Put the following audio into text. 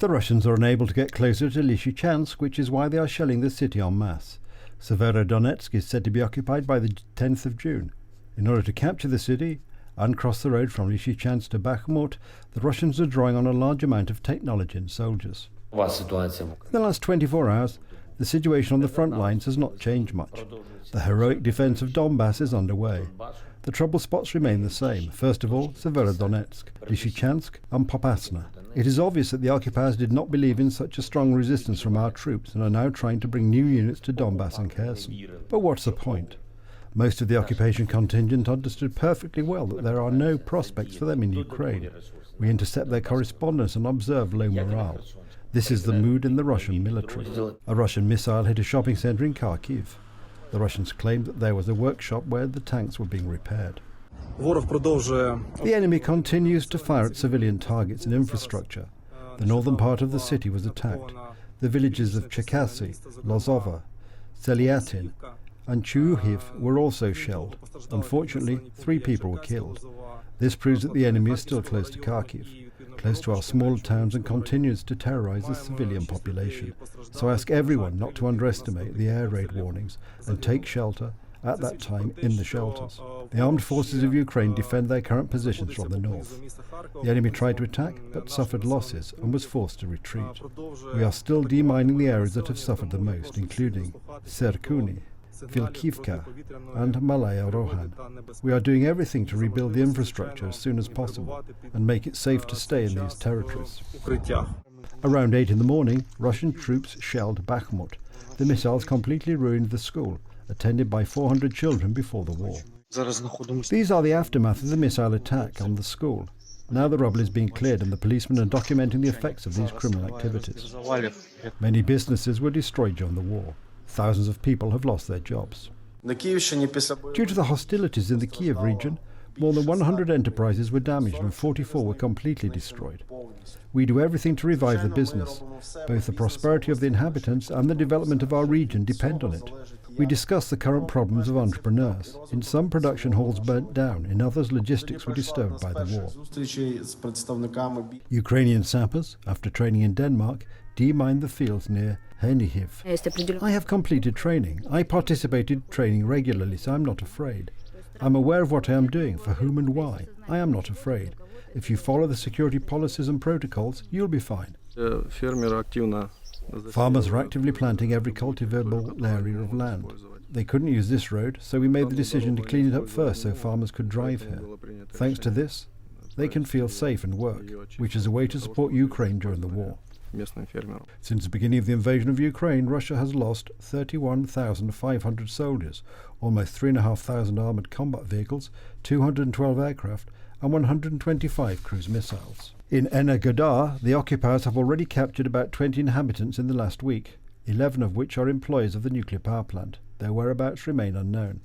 The Russians are unable to get closer to Lysychansk, which is why they are shelling the city en masse. Severodonetsk is said to be occupied by the 10th of June. In order to capture the city and cross the road from Lysychansk to Bakhmut, the Russians are drawing on a large amount of technology and soldiers. In the last 24 hours, the situation on the front lines has not changed much. The heroic defence of Donbass is underway. The trouble spots remain the same. First of all, Severodonetsk, Lysychansk and Popasna. It is obvious that the occupiers did not believe in such a strong resistance from our troops and are now trying to bring new units to Donbass and Kherson. But what's the point? Most of the occupation contingent understood perfectly well that there are no prospects for them in Ukraine. We intercept their correspondence and observe low morale. This is the mood in the Russian military. A Russian missile hit a shopping centre in Kharkiv. The Russians claimed that there was a workshop where the tanks were being repaired. The enemy continues to fire at civilian targets and infrastructure. The northern part of the city was attacked. The villages of Cherkasy, Lozova, Selyatin and Chuhuiv were also shelled. Unfortunately, 3 people were killed. This proves that the enemy is still close to Kharkiv, close to our smaller towns, and continues to terrorize the civilian population. So I ask everyone not to underestimate the air raid warnings and take shelter at that time in the shelters. The armed forces of Ukraine defend their current positions from the north. The enemy tried to attack but suffered losses and was forced to retreat. We are still demining the areas that have suffered the most, including Serkuni, Vilkivka and Malaya Rohan. We are doing everything to rebuild the infrastructure as soon as possible and make it safe to stay in these territories. Around 8 in the morning, Russian troops shelled Bakhmut. The missiles completely ruined the school, attended by 400 children before the war. These are the aftermath of the missile attack on the school. Now the rubble is being cleared and the policemen are documenting the effects of these criminal activities. Many businesses were destroyed during the war. Thousands of people have lost their jobs. Due to the hostilities in the Kiev region, more than 100 enterprises were damaged and 44 were completely destroyed. We do everything to revive the business. Both the prosperity of the inhabitants and the development of our region depend on it. We discuss the current problems of entrepreneurs. In some, production halls burnt down. In others, logistics were disturbed by the war. Ukrainian sappers, after training in Denmark, demined the fields near Chernihiv. I have completed training. I participated training regularly, so I'm not afraid. I'm aware of what I am doing, for whom and why. I am not afraid. If you follow the security policies and protocols, you'll be fine. Farmers are actively planting every cultivable area of land. They couldn't use this road, so we made the decision to clean it up first so farmers could drive here. Thanks to this, they can feel safe and work, which is a way to support Ukraine during the war. Since the beginning of the invasion of Ukraine, Russia has lost 31,500 soldiers, almost 3,500 armoured combat vehicles, 212 aircraft, and 125 cruise missiles. In Energodar, the occupiers have already captured about 20 inhabitants in the last week, 11 of which are employees of the nuclear power plant. Their whereabouts remain unknown.